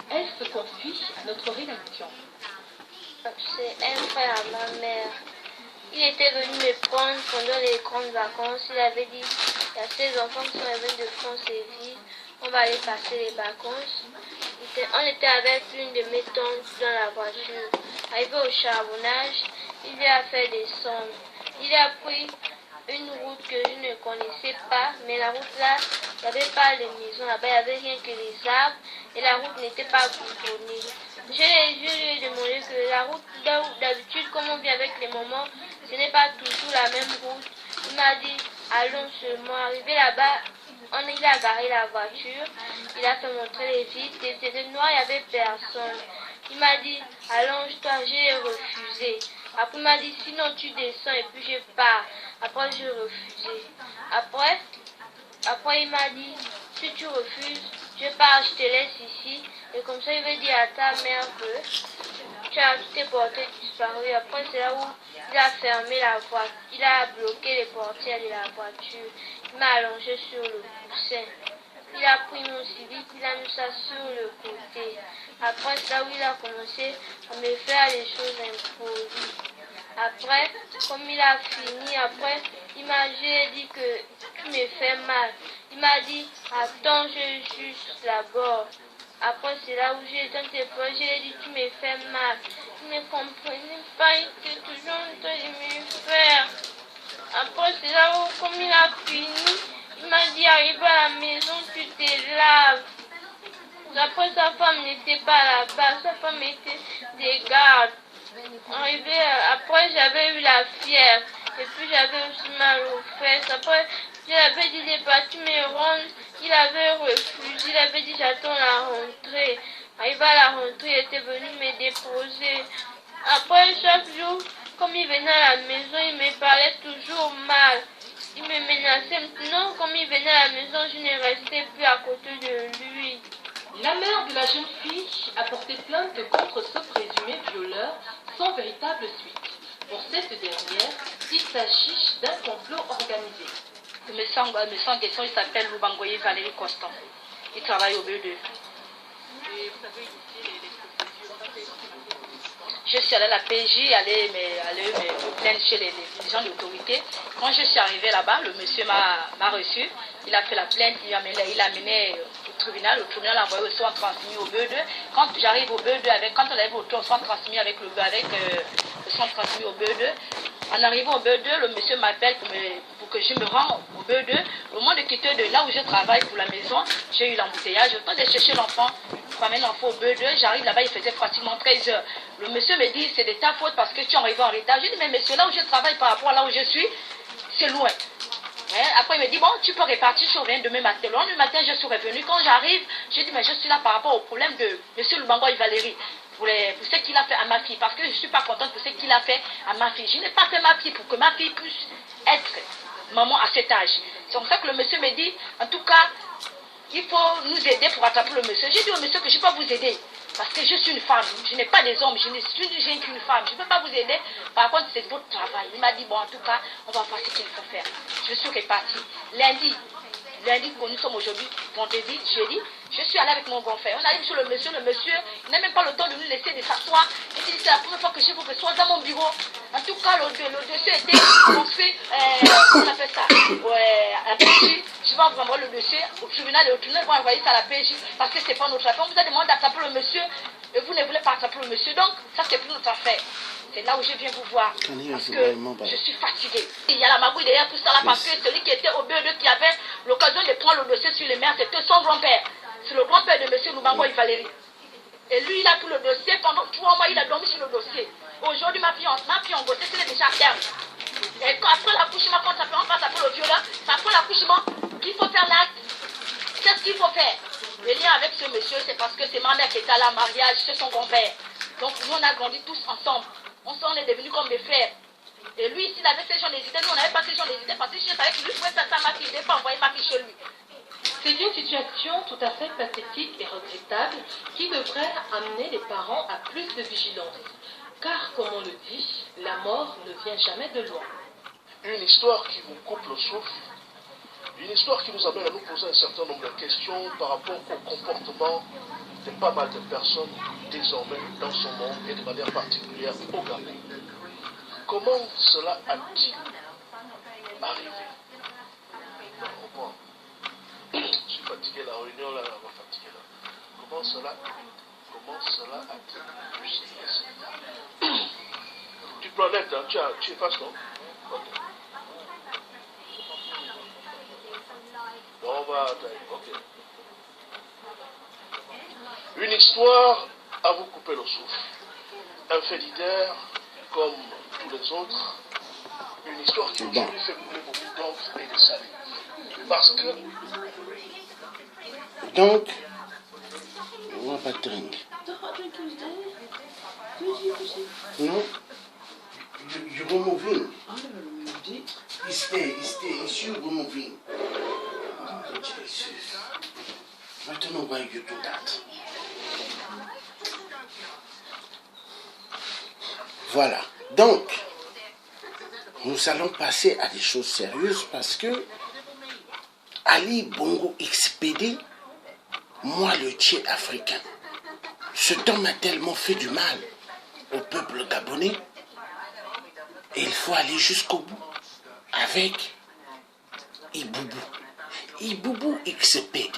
Elle se confie à notre rédaction. C'est un frère à ma mère. Il était venu me prendre pendant les grandes vacances. Il avait dit, il y a ses enfants qui sont venus de France et ville. On va aller passer les vacances. On était avec une de mes tantes dans la voiture. Arrivé au charbonnage, il lui a fait descendre. Il a pris une route que je ne connaissais pas, mais la route là, il n'y avait pas de maison là-bas, il n'y avait rien que les arbres et la route n'était pas goudronnée. Je lui ai demandé que la route d'habitude, comme on vit avec les mamans, ce n'est pas toujours la même route. Il m'a dit, allons seulement. Arrivé là-bas, il a garé la voiture, il a fait montrer les vitres, c'était noir, il n'y avait personne. Il m'a dit, allonge-toi, j'ai refusé. Après, il m'a dit, sinon tu descends et puis je pars. Après, j'ai refusé. Après, il m'a dit, si tu refuses, je pars, je te laisse ici. Et comme ça, il veut dire à ta mère que tu as tes portées disparues. Après, c'est là où il a fermé la voiture. Il a bloqué les portières de la voiture. Il m'a allongé sur le coussin. Il a pris mon civique, il a mis ça sur le côté. Après, c'est là où il a commencé à me faire les choses impolies. Après, comme il a fini, après, j'ai dit que tu me fais mal. Il m'a dit, attends, je juste d'abord. Après, c'est là où j'ai été pleurer, je lui ai dit, tu me fais mal. Il ne comprenait pas, il était toujours en train de me faire. Après, c'est là où, comme il a fini, il m'a dit, arrive à la maison, tu te laves. Après, sa femme n'était pas là-bas, sa femme était des gardes. Arrivé, après, j'avais eu la fièvre. Et puis, j'avais aussi mal aux fesses. Après, je lui avais dit de partir me rendre. Il avait refusé. Il avait dit, j'attends la rentrée. Arrivé à la rentrée, il était venu me déposer. Après, chaque jour, comme il venait à la maison, il me parlait toujours mal. Il me menaçait. Maintenant, comme il venait à la maison, je ne restais plus à côté de lui. La mère de la jeune fille a porté plainte contre ce présumé violeur sans véritable suite. Pour cette dernière, il s'agit d'un complot organisé. Le médecin en question, il s'appelle Lubangoye Valérie Constant. Il travaille au BE2. Et vous avez initié les procédures? Je suis allée à la PJ, aller me plaindre chez les dirigeants de l'autorité. Quand je suis arrivée là-bas, le monsieur m'a reçu. Il a fait la plainte, il a amené au tribunal. Le tribunal a envoyé au soin transmis au BE2. Quand j'arrive au BE2, quand on arrive au soin transmis avec le soin transmis au BE2, en arrivant au BE2, le monsieur m'appelle pour que je me rende au BE2. Au moment de quitter de là où je travaille pour la maison, j'ai eu l'embouteillage. Au temps de chercher l'enfant, pour amener l'enfant au BE2, j'arrive là-bas, il faisait pratiquement 13 heures. Le monsieur me dit, c'est de ta faute parce que tu es arrivé en retard. Je dis, mais monsieur, là où je travaille par rapport à là où je suis, c'est loin. Après, il me dit, bon, tu peux repartir, je reviens demain matin. Le lendemain matin, je suis revenu. Quand j'arrive, je dis, mais je suis là par rapport au problème de monsieur Lubangoye Valérie. Pour ce qu'il a fait à ma fille. Parce que je ne suis pas contente pour ce qu'il a fait à ma fille. Je n'ai pas fait ma fille pour que ma fille puisse être maman à cet âge. C'est pour ça que le monsieur me dit, en tout cas, il faut nous aider pour attraper le monsieur. J'ai dit au monsieur que je ne peux pas vous aider. Parce que je suis une femme, je n'ai pas des hommes, je ne suis qu'une femme. Je ne peux pas vous aider. Par contre, c'est votre travail. Il m'a dit, bon, en tout cas, on va voir ce qu'il faut faire. Je suis repartie. Lundi, nous sommes aujourd'hui, vendredi, jeudi, je suis allée avec mon grand frère. On arrive sur le monsieur, il n'a même pas le temps de nous laisser de s'asseoir. Il dit, c'est la première fois que je vous reçois dans mon bureau. En tout cas, le dossier était construit, on appelle ça, à la PJ. Je vais envoyer le dossier au tribunal et au tribunal va envoyer ça à la PJ parce que ce n'est pas notre affaire. On vous a demandé d'attraper le monsieur et vous ne voulez pas attraper le monsieur. Donc, ça, c'est plus notre affaire. C'est là où je viens vous voir. Parce que je suis fatiguée. Il y a la magouille derrière tout ça là parce que celui qui était au BE2 qui avait l'occasion de prendre le dossier sur les mains, c'était son grand-père. C'est le grand-père de M. Lubangoye Valérie. Et lui, il a pris le dossier. Pendant 3 mois, il a dormi sur le dossier. Aujourd'hui, ma fille en grossesse, elle est déjà ferme. Et après l'accouchement, quand on passe après le violeur, c'est après l'accouchement qu'il faut faire l'acte. Qu'est-ce qu'il faut faire? Le lien avec ce monsieur, c'est parce que c'est ma mère qui était à la mariage, c'est son grand-père. Donc nous, on a grandi tous ensemble. On est devenus comme des frères. Et lui, s'il avait ces gens d'hésiter, nous, on n'avait pas ces gens d'hésiter parce que je savais que lui pouvait faire ça à ma fille. Il ne devait pas envoyer ma fille chez lui. C'est une situation tout à fait pathétique et regrettable qui devrait amener les parents à plus de vigilance. Car, comme on le dit, la mort ne vient jamais de loin. Une histoire qui vous coupe le souffle, une histoire qui nous amène à nous poser un certain nombre de questions par rapport au comportement de pas mal de personnes désormais dans son monde et de manière particulière au Gabon. Comment cela a-t-il arrivé? Je suis fatigué, la réunion là, on va fatiguer là. Comment cela a-t-il pu se passer? Tu prends net, hein? Tu effaces, non? Ok. Bon, on va attendre, ok. Une histoire à vous couper le souffle. Un fait divers comme tous les autres. Une histoire qui aujourd'hui fait couler beaucoup d'encre et de salive. Parce que... Donc, on va pas drink. No, you're moving. It's you moving. Oh, Jesus. I don't know why you do that. Voilà. Donc, nous allons passer à des choses sérieuses parce que Ali Bongo XPD, moi le Tché africain, ce temps m'a tellement fait du mal au peuple gabonais et il faut aller jusqu'au bout avec Iboubou. Iboubou XPD,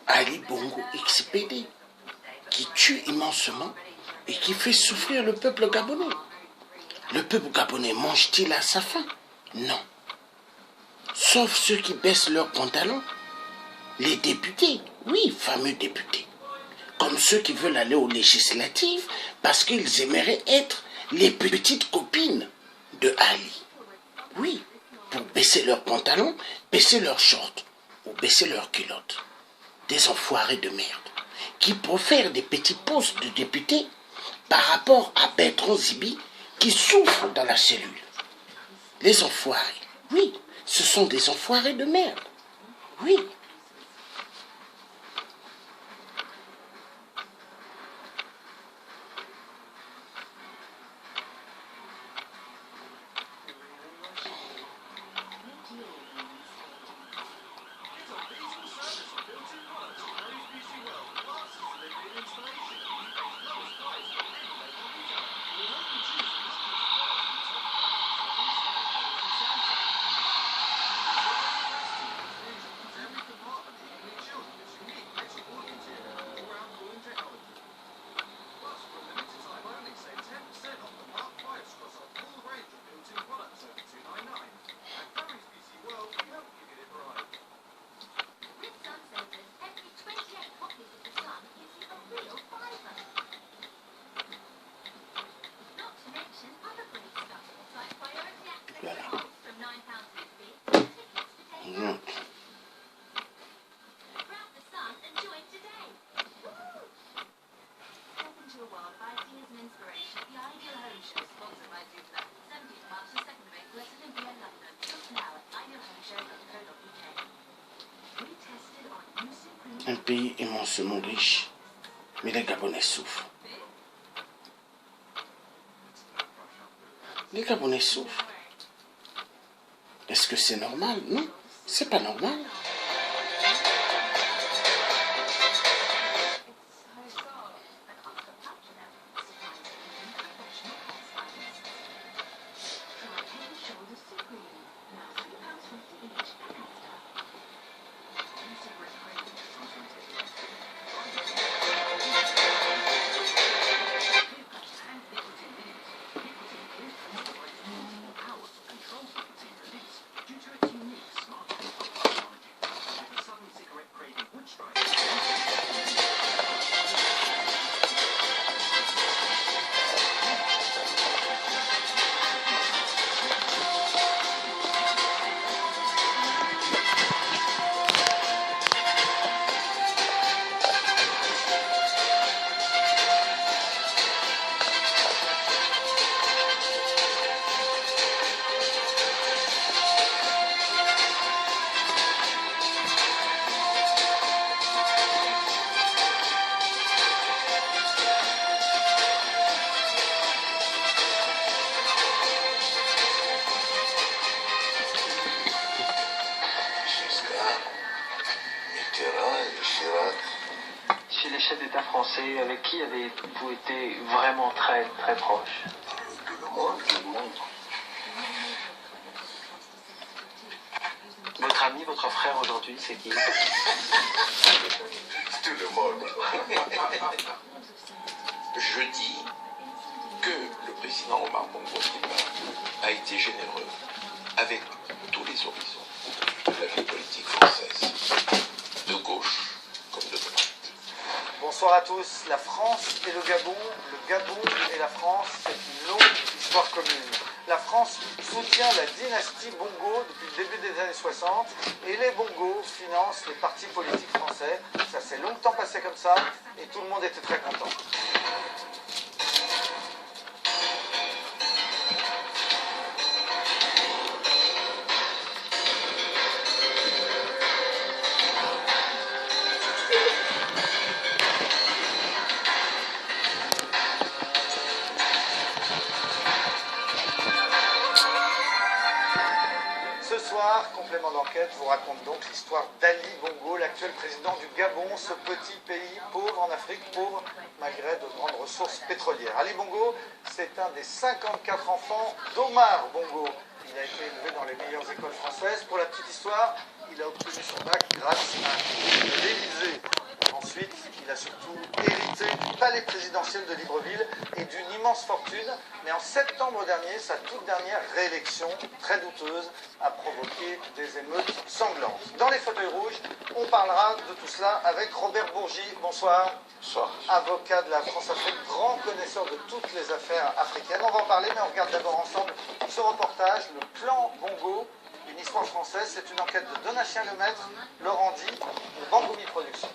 Ali Bongo XPD, qui tue immensement et qui fait souffrir le peuple gabonais. Le peuple gabonais mange-t-il à sa faim? Non. Sauf ceux qui baissent leurs pantalons. Les députés, oui, fameux députés. Comme ceux qui veulent aller aux législatives parce qu'ils aimeraient être les petites copines de Ali. Oui, pour baisser leurs pantalons, baisser leurs shorts ou baisser leurs culottes. Des enfoirés de merde qui profèrent des petits postes de députés par rapport à Bertrand Zibi qui souffre dans la cellule. Les enfoirés, oui, ce sont des enfoirés de merde. Oui. Un pays immensément riche, mais les Gabonais souffrent. Les Gabonais souffrent. Est-ce que c'est normal? Non, c'est pas normal. chefs d'État français, avec qui avez-vous été vraiment très très proche? Votre ami, votre frère aujourd'hui, c'est qui? Tout le monde. Je dis que le président Omar Bongo a été généreux avec tous les horizons de la vie politique française, de gauche comme de droite. Bonsoir à tous. La France et le Gabon et la France, c'est une longue histoire commune. La France soutient la dynastie Bongo depuis le début des années 60 et les Bongo financent les partis politiques français. Ça s'est longtemps passé comme ça et tout le monde était très content. Ce soir, complément d'enquête vous raconte donc l'histoire d'Ali Bongo, l'actuel président du Gabon, ce petit pays pauvre en Afrique, pauvre malgré de grandes ressources pétrolières. Ali Bongo, c'est un des 54 enfants d'Omar Bongo. Il a été élevé dans les meilleures écoles françaises. Pour la petite histoire, il a obtenu son bac grâce à l'Élysée. Ensuite, il a surtout hérité du palais présidentiel de Libreville et d'une immense fortune. Mais en septembre dernier, sa toute dernière réélection, très douteuse, a provoqué des émeutes sanglantes. Dans les fauteuils rouges, on parlera de tout cela avec Robert Bourgi. Bonsoir. Bonsoir. Avocat de la France-Afrique, grand connaisseur de toutes les affaires africaines. On va en parler, mais on regarde d'abord ensemble ce reportage, le plan Bongo, une histoire française. C'est une enquête de Donatien Lemaître, Laurent Di, de Bangoumi Productions.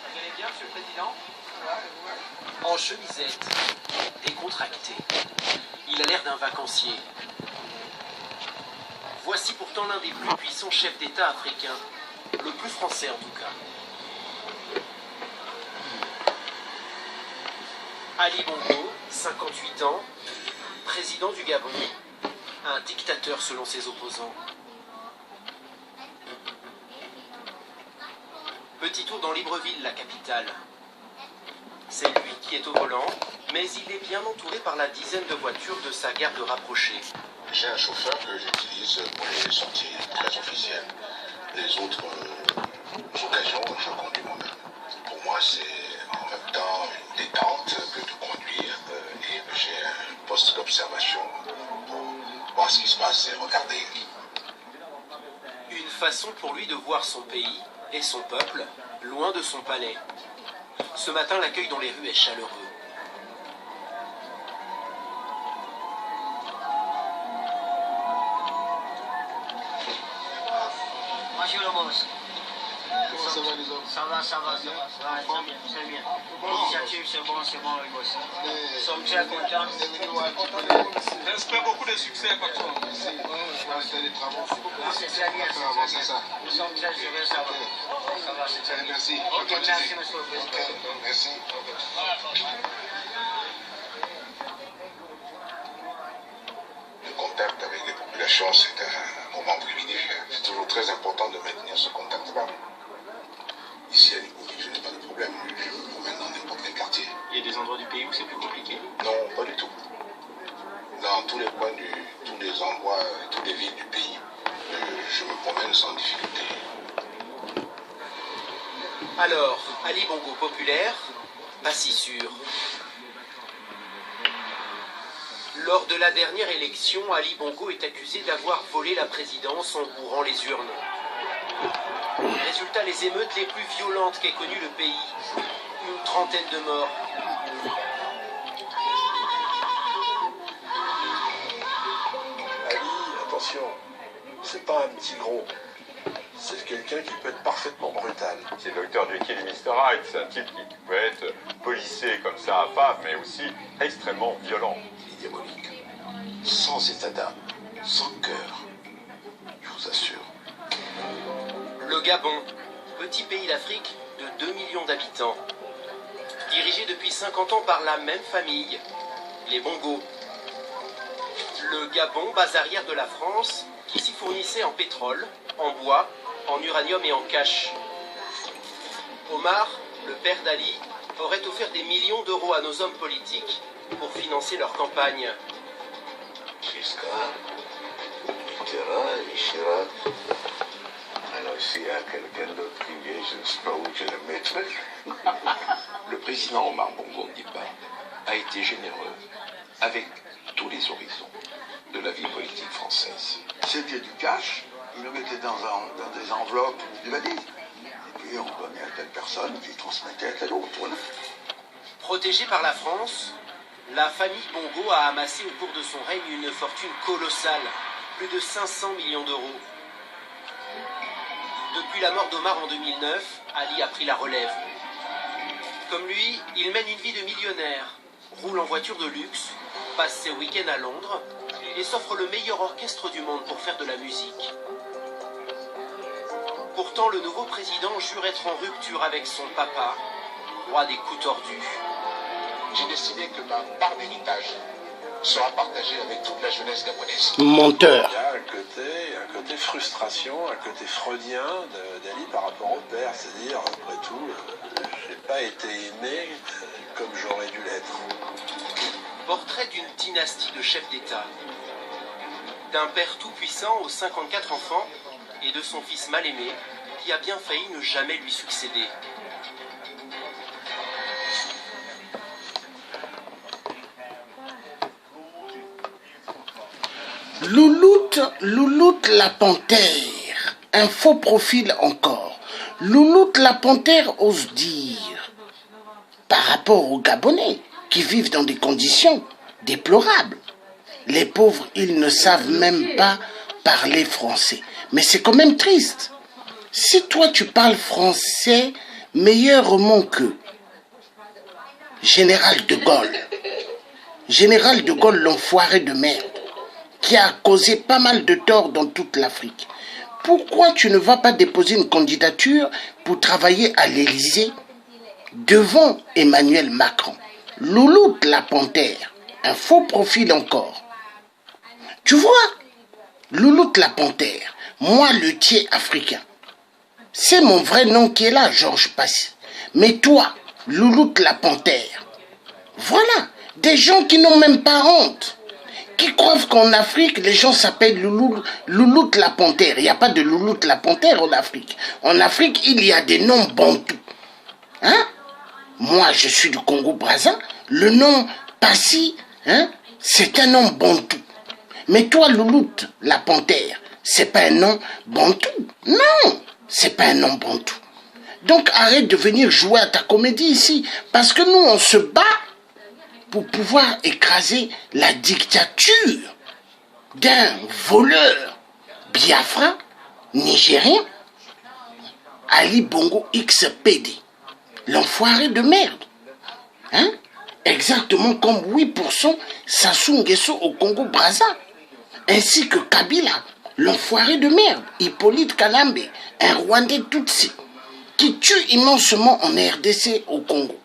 Vous allez bien, Monsieur le Président? En chemisette, décontracté. Il a l'air d'un vacancier. Voici pourtant l'un des plus puissants chefs d'État africains. Le plus français en tout cas. Ali Bongo, 58 ans, président du Gabon, un dictateur selon ses opposants. Petit tour dans Libreville, la capitale. C'est lui qui est au volant, mais il est bien entouré par la dizaine de voitures de sa garde rapprochée. J'ai un chauffeur que j'utilise pour les sorties très officielles. Les autres occasions, je conduis moi-même. Pour moi, c'est en même temps une détente que de conduire et j'ai un poste d'observation pour voir ce qui se passe et regarder. Une façon pour lui de voir son pays et son peuple loin de son palais. Ce matin, l'accueil dans les rues est chaleureux. Bonjour le boss. Comment ça va les hommes? Ça va, c'est bien. L'initiative, c'est bon le boss. Nous sommes très contents. J'espère beaucoup de succès à partir de C'est très bien, nous sommes très heureux, ça va. Ça va, c'est très bien. Merci. Ok, merci monsieur le président. Merci. Le contact avec les populations, c'est un moment privilégié. C'est toujours très important de maintenir ce contact-là. Ici à Libreville, je n'ai pas de problème. Je me promène dans n'importe quel quartier. Il y a des endroits du pays où c'est plus compliqué? Non, pas du tout. Dans tous les coins, tous les endroits, toutes les villes du pays, je me promène sans difficulté. Alors, Ali Bongo populaire, pas si sûr. Lors de la dernière élection, Ali Bongo est accusé d'avoir volé la présidence en bourrant les urnes. Résultat, les émeutes les plus violentes qu'ait connues le pays. Une trentaine de morts. Ali, attention, c'est pas un petit gros. C'est quelqu'un qui peut être parfaitement brutal. C'est le docteur Jekyll et Mr. Hyde. C'est un type qui peut être policé comme ça à Faf, mais aussi extrêmement violent. Il est diabolique. Sans état d'âme, sans cœur. Je vous assure. Le Gabon, petit pays d'Afrique de 2 millions d'habitants. Dirigé depuis 50 ans par la même famille, les Bongo. Le Gabon, base arrière de la France, qui s'y fournissait en pétrole, en bois en uranium et en cash. Omar, le père d'Ali, aurait offert des millions d'euros à nos hommes politiques pour financer leur campagne. Giscard, Mitterrand et Chirac. Alors s'il y a quelqu'un d'autre qui vient, je ne sais pas où je le mettrai. Le président Omar Bongo Ondimba a été généreux avec tous les horizons de la vie politique française. C'était du cash, il le mettait dans des enveloppes, des valises. Et puis on donnait à telle personne qui transmettait à telle autre. Voilà. Protégée par la France, la famille Bongo a amassé au cours de son règne une fortune colossale, plus de 500 millions d'euros. Depuis la mort d'Omar en 2009, Ali a pris la relève. Comme lui, il mène une vie de millionnaire, roule en voiture de luxe, passe ses week-ends à Londres et s'offre le meilleur orchestre du monde pour faire de la musique. Pourtant, le nouveau président jure être en rupture avec son papa, roi des coups tordus. J'ai décidé que ma part d'héritage sera partagée avec toute la jeunesse gabonaise. Menteur. Il y a un côté frustration, un côté freudien d'Ali par rapport au père. C'est-à-dire, après tout, j'ai pas été aimé comme j'aurais dû l'être. Portrait d'une dynastie de chefs d'État. D'un père tout-puissant aux 54 enfants et de son fils mal-aimé qui a bien failli ne jamais lui succéder. Louloute la panthère, un faux profil encore. Louloute la panthère ose dire, par rapport aux Gabonais qui vivent dans des conditions déplorables. Les pauvres, ils ne savent même pas parler français. Mais c'est quand même triste. Si toi tu parles français meilleurement qu'eux, Général de Gaulle, l'enfoiré de merde, qui a causé pas mal de tort dans toute l'Afrique. Pourquoi tu ne vas pas déposer une candidature pour travailler à l'Élysée devant Emmanuel Macron? Louloute la panthère, un faux profil encore. Tu vois, Louloute la panthère, moi le tiers africain, c'est mon vrai nom qui est là, Georges Passy. Mais toi, Louloute la panthère, voilà, des gens qui n'ont même pas honte, qui croient qu'en Afrique, les gens s'appellent Louloute la panthère. Il n'y a pas de Louloute la panthère en Afrique. En Afrique, il y a des noms bantous. Hein? Moi, je suis du Congo-Brazza. Le nom Passy, hein, c'est un nom bantou. Mais toi, Louloute la panthère, c'est pas un nom bantou. Non, c'est pas un nom bantou. Donc, arrête de venir jouer à ta comédie ici. Parce que nous, on se bat pour pouvoir écraser la dictature d'un voleur biafra nigérien, Ali Bongo XPD, l'enfoiré de merde. Hein? Exactement comme 8% Sassou Nguesso au Congo-Brazza, ainsi que Kabila, l'enfoiré de merde, Hippolyte Kalambe, un Rwandais Tutsi, qui tue immensement en RDC au Congo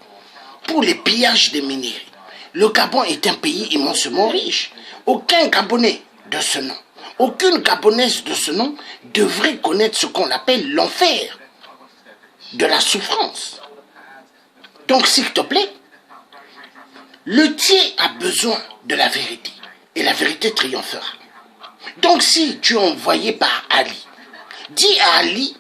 pour les pillages des minerais. Le Gabon est un pays immensement riche. Aucun Gabonais de ce nom, aucune Gabonaise de ce nom devrait connaître ce qu'on appelle l'enfer de la souffrance. Donc, s'il te plaît, le tiers a besoin de la vérité. Et la vérité triomphera. Donc, si tu es envoyé par Ali, dis à Ali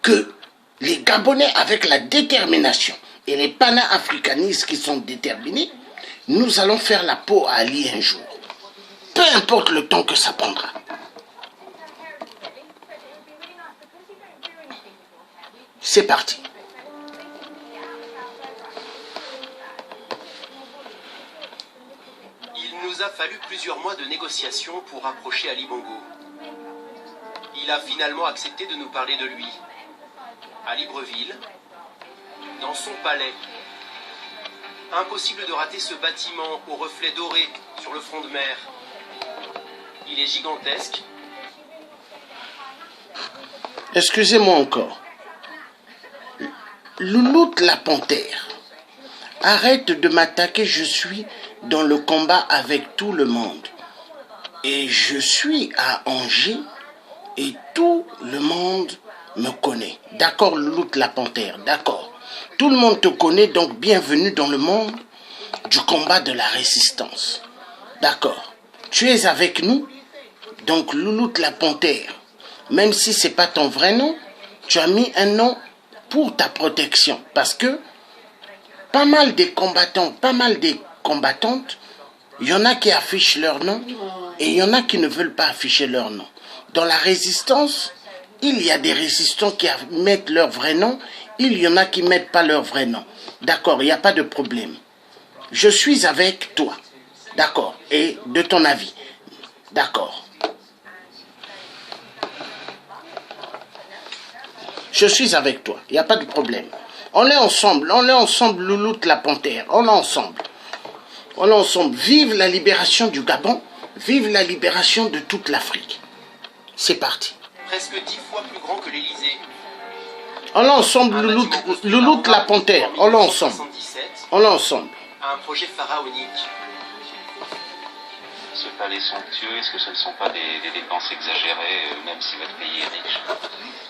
que les Gabonais avec la détermination et les pana-africanistes qui sont déterminés, nous allons faire la peau à Ali un jour. Peu importe le temps que ça prendra. C'est parti. Il nous a fallu plusieurs mois de négociations pour approcher Ali Bongo. Il a finalement accepté de nous parler de lui. À Libreville, dans son palais. Impossible de rater ce bâtiment aux reflets dorés sur le front de mer. Il est gigantesque. Excusez-moi encore. Louloute la panthère, arrête de m'attaquer, je suis dans le combat avec tout le monde. Et je suis à Angers et tout le monde me connaît. D'accord, Louloute la panthère, d'accord. Tout le monde te connaît, donc bienvenue dans le monde du combat de la résistance. D'accord. Tu es avec nous, donc Louloute la panthère. Même si ce n'est pas ton vrai nom, tu as mis un nom pour ta protection. Parce que pas mal des combattants, pas mal des combattantes, il y en a qui affichent leur nom et il y en a qui ne veulent pas afficher leur nom. Dans la résistance, il y a des résistants qui mettent leur vrai nom, il y en a qui ne mettent pas leur vrai nom. D'accord, il n'y a pas de problème. Je suis avec toi. D'accord, et de ton avis. D'accord. Je suis avec toi, il n'y a pas de problème. On est ensemble, Louloute la panthère, on est ensemble. On est ensemble. Vive la libération du Gabon, vive la libération de toute l'Afrique. C'est parti. Presque 10 fois plus grand que l'Élysée. On est ensemble, Louloute la panthère, on est ensemble. On est ensemble. Un projet pharaonique. Ce palais somptueux, est-ce que ce ne sont pas des dépenses exagérées, même si votre pays est riche?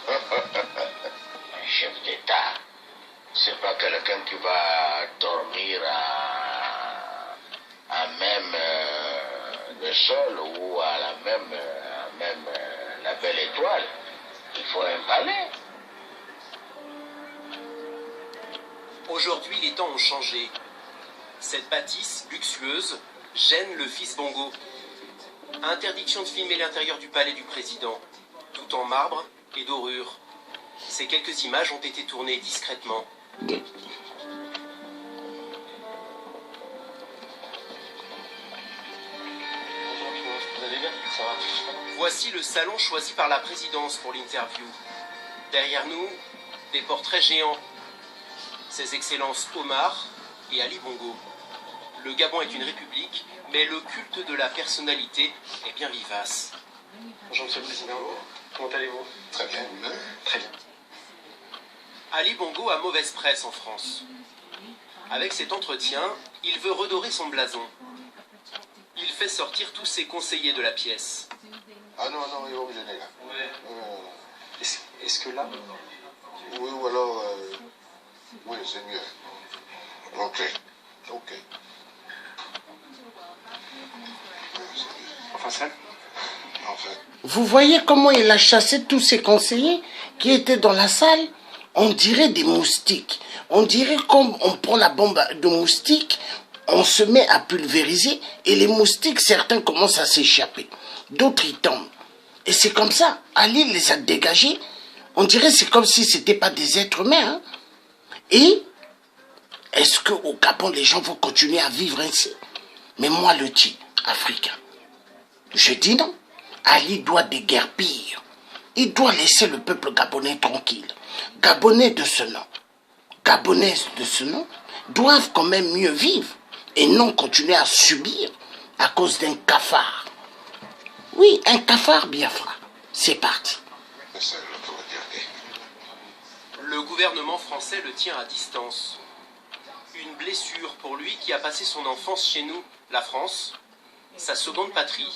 Un chef d'État, c'est pas quelqu'un qui va dormir à même le sol ou à la même la belle étoile. Il faut un palais. Aujourd'hui, les temps ont changé. Cette bâtisse luxueuse gêne le fils Bongo. Interdiction de filmer l'intérieur du palais du président, tout en marbre et dorure. Ces quelques images ont été tournées discrètement. Voici le salon choisi par la présidence pour l'interview. Derrière nous, des portraits géants. Ses excellences Omar et Ali Bongo. Le Gabon est une république, mais le culte de la personnalité est bien vivace. Bonjour Monsieur le Président, comment allez-vous? Très bien, très bien. Ali Bongo a mauvaise presse en France. Avec cet entretien, il veut redorer son blason. Il fait sortir tous ses conseillers de la pièce. Ah non, ils vont me gêner là. Ouais. Est-ce que là... Oui, ou alors... oui, c'est mieux. Ok. Enfin, ça... Enfin. Vous voyez comment il a chassé tous ses conseillers qui étaient dans la salle? On dirait des moustiques. On dirait comme on prend la bombe de moustiques, on se met à pulvériser et les moustiques, certains commencent à s'échapper. D'autres, ils tombent. Et c'est comme ça. Ali les a dégagés. On dirait c'est comme si ce n'étaient pas des êtres humains. Hein? Et est-ce qu'au Gabon, les gens vont continuer à vivre ainsi? Mais moi, le dit, africain, je dis non. Ali doit déguerpir. Il doit laisser le peuple gabonais tranquille. Gabonais de ce nom, Gabonaises de ce nom, doivent quand même mieux vivre et non continuer à subir à cause d'un cafard. Oui, un cafard Biafra. C'est parti. Le gouvernement français le tient à distance. Une blessure pour lui qui a passé son enfance chez nous, la France, sa seconde patrie.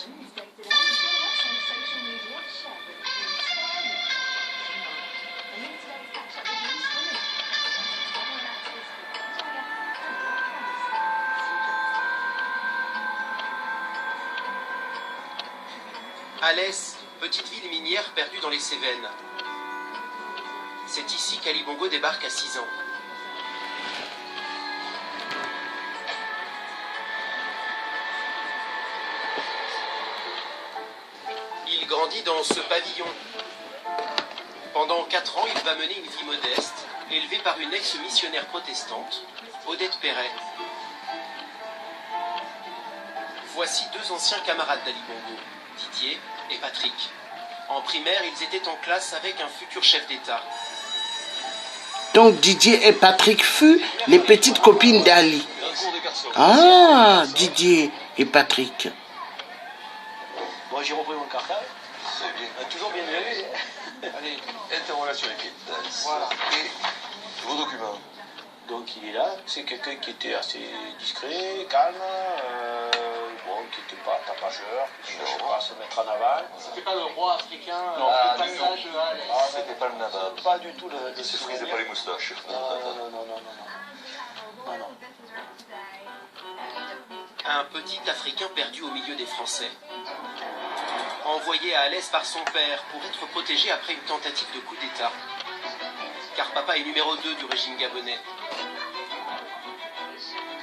Alès, petite ville minière perdue dans les Cévennes. C'est ici qu'Ali Bongo débarque à 6 ans. Il grandit dans ce pavillon. Pendant 4 ans, il va mener une vie modeste, élevée par une ex-missionnaire protestante, Odette Perret. Voici 2 anciens camarades d'Ali Bongo, Didier et Patrick. En primaire, ils étaient en classe avec un futur chef d'État. Donc Didier et Patrick furent les petites copines d'Ali. Ah, Didier et Patrick. Moi j'ai repris mon cartable. C'est bien. Toujours bien élevé. Allez, interrelation écrite. Voilà. Et vos documents. Donc il est là, c'est quelqu'un qui était assez discret, calme, bon, n'était pas tapageur, qui ne cherchait pas à se mettre en aval. C'était pas le roi africain, Non, le pas du tout. passage à C'était pas le nabab. Pas du tout le Il se frisait pas les moustaches. Non. Un petit Africain perdu au milieu des Français. Envoyé à Alès par son père pour être protégé après une tentative de coup d'État. Car papa est numéro 2 du régime gabonais.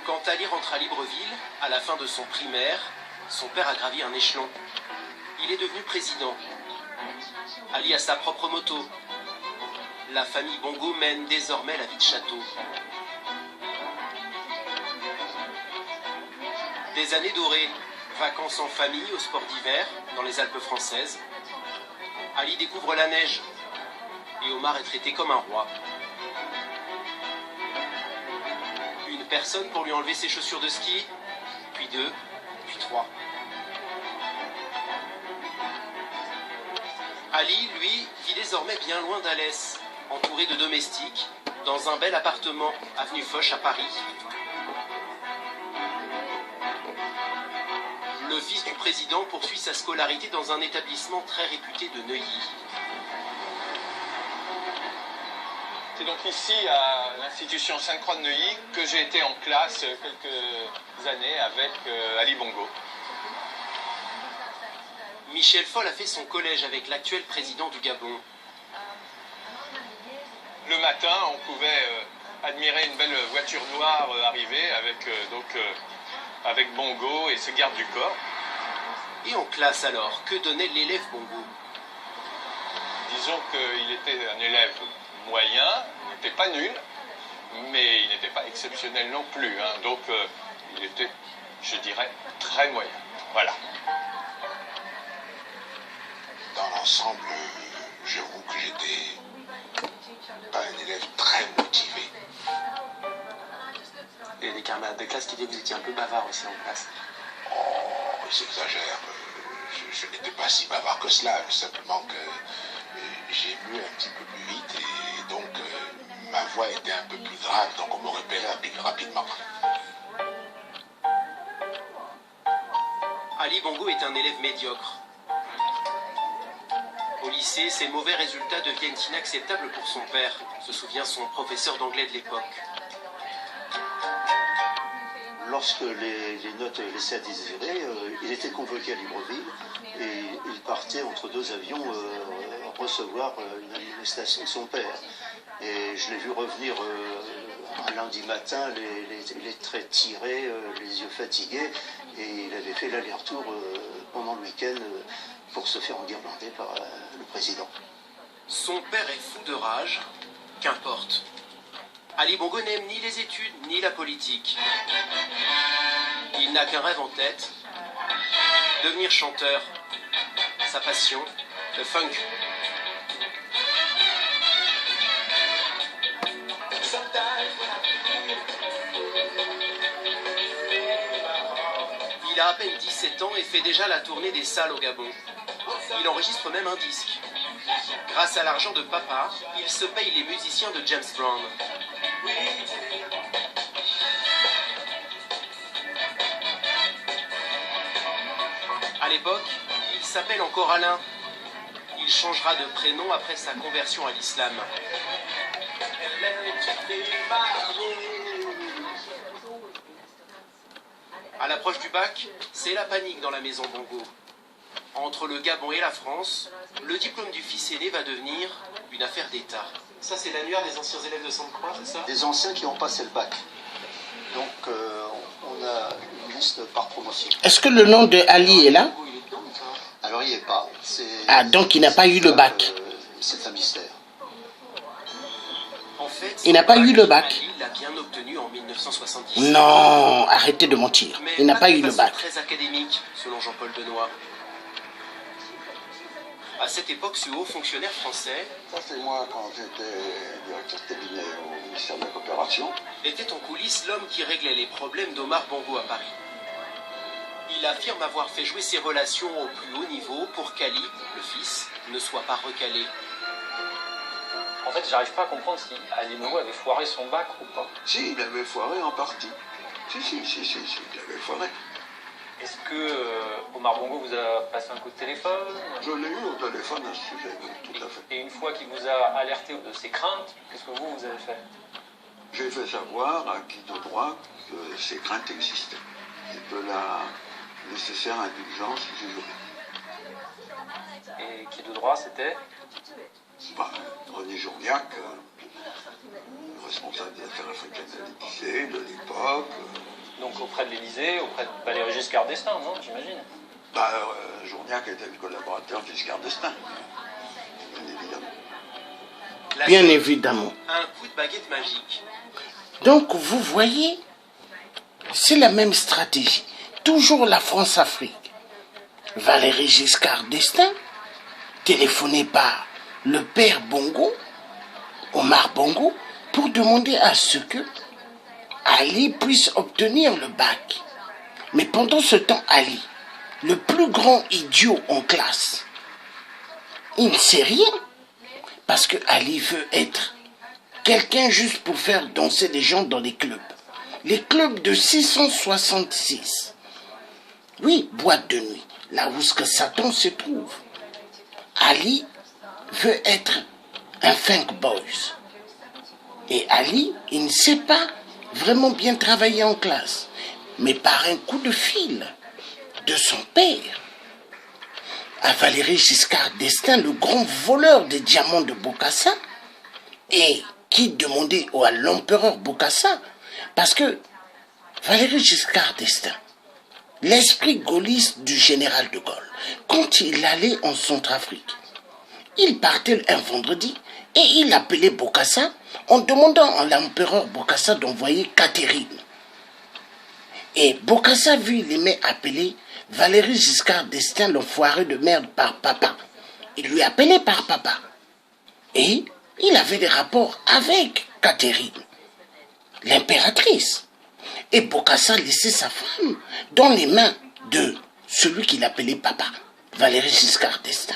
Quand Ali rentre à Libreville, à la fin de son primaire, son père a gravi un échelon. Il est devenu président. Ali a sa propre moto. La famille Bongo mène désormais la vie de château. Des années dorées, vacances en famille au sport d'hiver, dans les Alpes françaises. Ali découvre la neige et Omar est traité comme un roi. Une personne pour lui enlever ses chaussures de ski, puis 2, puis 3. Ali, lui, vit désormais bien loin d'Alès, entouré de domestiques, dans un bel appartement, avenue Foch à Paris. Le fils du président poursuit sa scolarité dans un établissement très réputé de Neuilly. C'est donc ici, à l'institution Sainte-Croix de Neuilly, que j'ai été en classe quelques années avec Ali Bongo. Michel Foll a fait son collège avec l'actuel président du Gabon. Le matin, on pouvait admirer une belle voiture noire arriver avec Bongo et ses gardes du corps. Et en classe alors, que donnait l'élève Bongo? Disons qu'il était un élève moyen, il n'était pas nul, mais il n'était pas exceptionnel non plus. Hein. Donc il était, je dirais, très moyen. Voilà. Dans l'ensemble, j'avoue que j'étais pas un élève très motivé. Et les camarades de classe qui disaient que vous étiez un peu bavard aussi en classe. Oh, ils s'exagèrent. Je n'étais pas si bavard que cela, simplement que j'ai bu un petit peu plus vite et donc ma voix était un peu plus grave, donc on me repérait rapidement. Ali Bongo est un élève médiocre. Au lycée, ses mauvais résultats deviennent inacceptables pour son père, se souvient son professeur d'anglais de l'époque. Lorsque les notes laissaient à désirer, il était convoqué à Libreville et il partait entre deux avions recevoir une administration de son père. Et je l'ai vu revenir un lundi matin, les traits tirés, les yeux fatigués, et il avait fait l'aller-retour pendant le week-end pour se faire enguirlander par le président. Son père est fou de rage, qu'importe. Ali Bongo n'aime ni les études ni la politique. Il n'a qu'un rêve en tête, devenir chanteur. Sa passion, le funk. Il a à peine 17 ans et fait déjà la tournée des salles au Gabon. Il enregistre même un disque. Grâce à l'argent de papa, il se paye les musiciens de James Brown. À l'époque, il s'appelle encore Alain. Il changera de prénom après sa conversion à l'islam. À l'approche du bac, c'est la panique dans la maison Bongo. Entre le Gabon et la France, le diplôme du fils aîné va devenir une affaire d'État. Ça, c'est l'annuaire des anciens élèves de Sainte-Croix, c'est ça? Des anciens qui ont passé le bac. Donc, on a une liste par promotion. Est-ce que le nom de Ali est là? Alors, il n'y est pas. Ah, donc il n'a pas eu le bac. C'est un mystère. En fait, Il n'a pas eu le bac. Ali l'a bien obtenu en 1970. Non, arrêtez de mentir. Il n'a pas eu le bac. Très académique, selon Jean-Paul Denoy. À cette époque, ce haut fonctionnaire français, Ça, c'est moi quand j'étais directeur de cabinet au ministère de la Coopération. était en coulisses l'homme qui réglait les problèmes d'Omar Bongo à Paris. Il affirme avoir fait jouer ses relations au plus haut niveau pour qu'Ali, le fils, ne soit pas recalé. En fait, j'arrive pas à comprendre si Ali Bongo avait foiré son bac ou pas. Si, il avait foiré en partie. Si, il avait foiré. Est-ce que Omar Bongo vous a passé un coup de téléphone? Je l'ai eu au téléphone à ce sujet, oui, tout à fait. Et une fois qu'il vous a alerté de ses craintes, qu'est-ce que vous avez fait? J'ai fait savoir à qui de droit que ces craintes existaient et que la nécessaire indulgence jugerait. Et qui de droit c'était? René Journiac, responsable des affaires africaines de l'Élysée, de l'époque. Donc auprès de l'Élysée, auprès de Valéry Giscard d'Estaing, non, j'imagine? Journiac était le collaborateur de Giscard d'Estaing, bien évidemment. Bien évidemment. Un coup de baguette magique. Donc vous voyez, c'est la même stratégie. Toujours la France-Afrique. Valéry Giscard d'Estaing, téléphoné par le père Bongo, Omar Bongo, pour demander à ce que Ali puisse obtenir le bac. Mais pendant ce temps, Ali, le plus grand idiot en classe, il ne sait rien. Parce que Ali veut être quelqu'un juste pour faire danser les gens dans les clubs. Les clubs de 666. Oui, boîte de nuit, là où ce que Satan se trouve. Ali veut être un funk boys. Et Ali, il ne sait pas vraiment bien travailler en classe. Mais par un coup de fil de son père, à Valéry Giscard d'Estaing, le grand voleur des diamants de Bokassa, et qui demandait à l'empereur Bokassa, parce que Valéry Giscard d'Estaing, l'esprit gaulliste du général de Gaulle, quand il allait en Centrafrique, il partait un vendredi et il appelait Bokassa en demandant à l'empereur Bokassa d'envoyer Catherine. Et Bokassa, vu, il aimait appeler Valéry Giscard d'Estaing, l'enfoiré de merde, par papa. Il lui appelait par papa. Et il avait des rapports avec Catherine, l'impératrice. Et Bokassa laissait sa femme dans les mains de celui qu'il appelait papa, Valéry Giscard d'Estaing.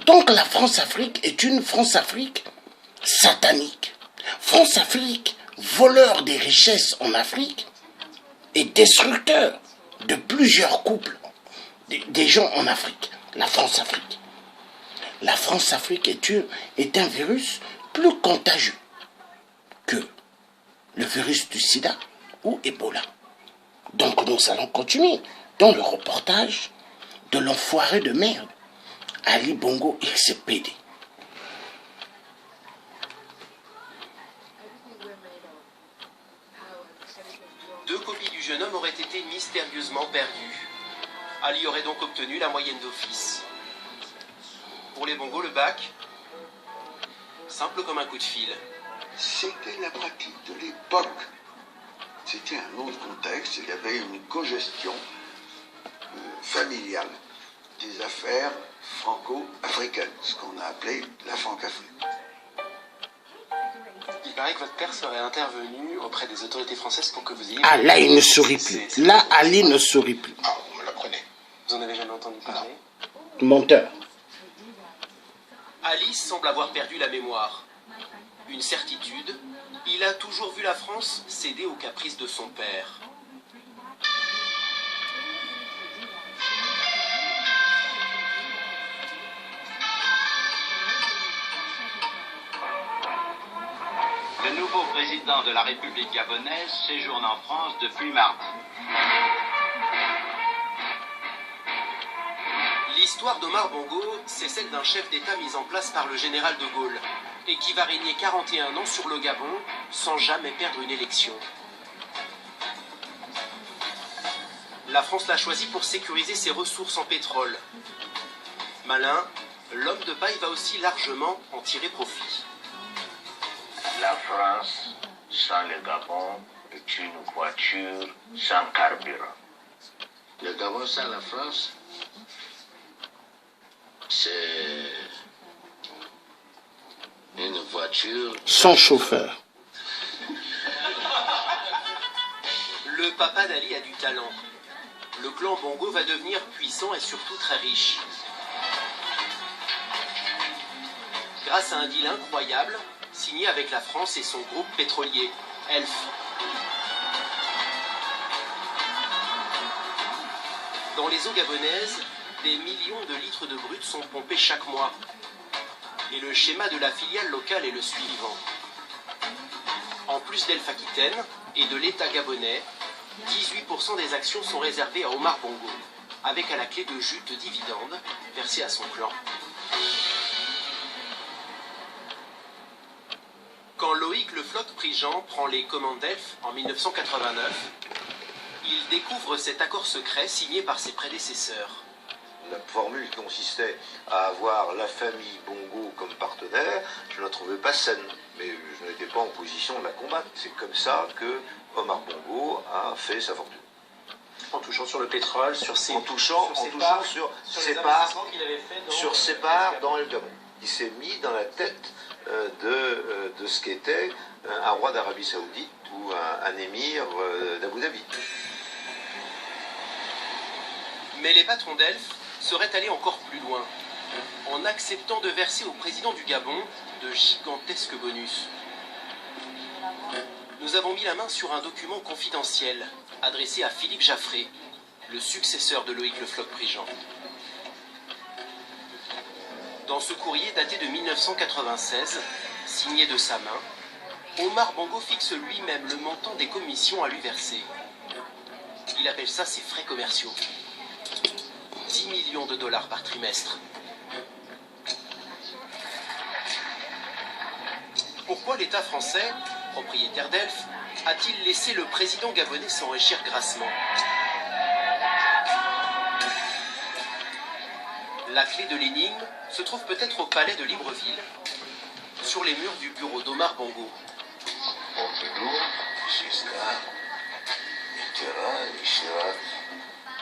Donc la France-Afrique est une France-Afrique satanique. France-Afrique, voleur des richesses en Afrique et destructeur de plusieurs couples des gens en Afrique. La France-Afrique. La France-Afrique est un virus plus contagieux que le virus du sida ou Ebola. Donc nous allons continuer dans le reportage de l'enfoiré de merde, Ali Bongo XPD. Deux copies du jeune homme auraient été mystérieusement perdues. Ali aurait donc obtenu la moyenne d'office. Pour les Bongo, le bac, simple comme un coup de fil. C'était la pratique de l'époque. C'était un autre contexte. Il y avait une cogestion familiale des affaires franco-africaines, ce qu'on a appelé la Franc-Afrique. Il paraît que votre père serait intervenu auprès des autorités françaises pour que vous ayez... Ah, là, il ne sourit plus. Là, Ali ne sourit plus. Ah, vous me l'apprenez. Vous en avez jamais entendu parler? Menteur. Alice semble avoir perdu la mémoire. Une certitude, il a toujours vu la France céder aux caprices de son père. Le nouveau président de la République gabonaise séjourne en France depuis mardi. L'histoire d'Omar Bongo, c'est celle d'un chef d'État mis en place par le général de Gaulle et qui va régner 41 ans sur le Gabon sans jamais perdre une élection. La France l'a choisi pour sécuriser ses ressources en pétrole. Malin, l'homme de paille va aussi largement en tirer profit. La France, sans le Gabon, est une voiture sans carburant. Le Gabon sans la France, c'est une voiture sans chauffeur. Le papa d'Ali a du talent. Le clan Bongo va devenir puissant et surtout très riche. Grâce à un deal incroyable, signé avec la France et son groupe pétrolier, Elf. Dans les eaux gabonaises, des millions de litres de brut sont pompés chaque mois. Et le schéma de la filiale locale est le suivant. En plus d'Elf Aquitaine et de l'État gabonais, 18% des actions sont réservées à Omar Bongo, avec à la clé de jus de dividendes versés à son clan. Quand Loïc Le Floch-Prigent prend les commandes d'Elf en 1989, il découvre cet accord secret signé par ses prédécesseurs. La formule qui consistait à avoir la famille Bongo comme partenaire, je ne la trouvais pas saine, mais je n'étais pas en position de la combattre. C'est comme ça que Omar Bongo a fait sa fortune. En touchant sur le pétrole, sur ses parts dans le Gabon. Il s'est mis dans la tête de ce qu'était un roi d'Arabie Saoudite ou un émir d'Abu Dhabi. Mais les patrons d'Elf seraient allés encore plus loin, en acceptant de verser au président du Gabon de gigantesques bonus. Nous avons mis la main sur un document confidentiel, adressé à Philippe Jaffré, le successeur de Loïc Le Floch-Prigent. Dans ce courrier daté de 1996, signé de sa main, Omar Bongo fixe lui-même le montant des commissions à lui verser. Il appelle ça ses frais commerciaux. 10 millions de dollars par trimestre. Pourquoi l'État français, propriétaire d'Elf, a-t-il laissé le président gabonais s'enrichir grassement? La clé de l'énigme se trouve peut-être au palais de Libreville, sur les murs du bureau d'Omar Bongo.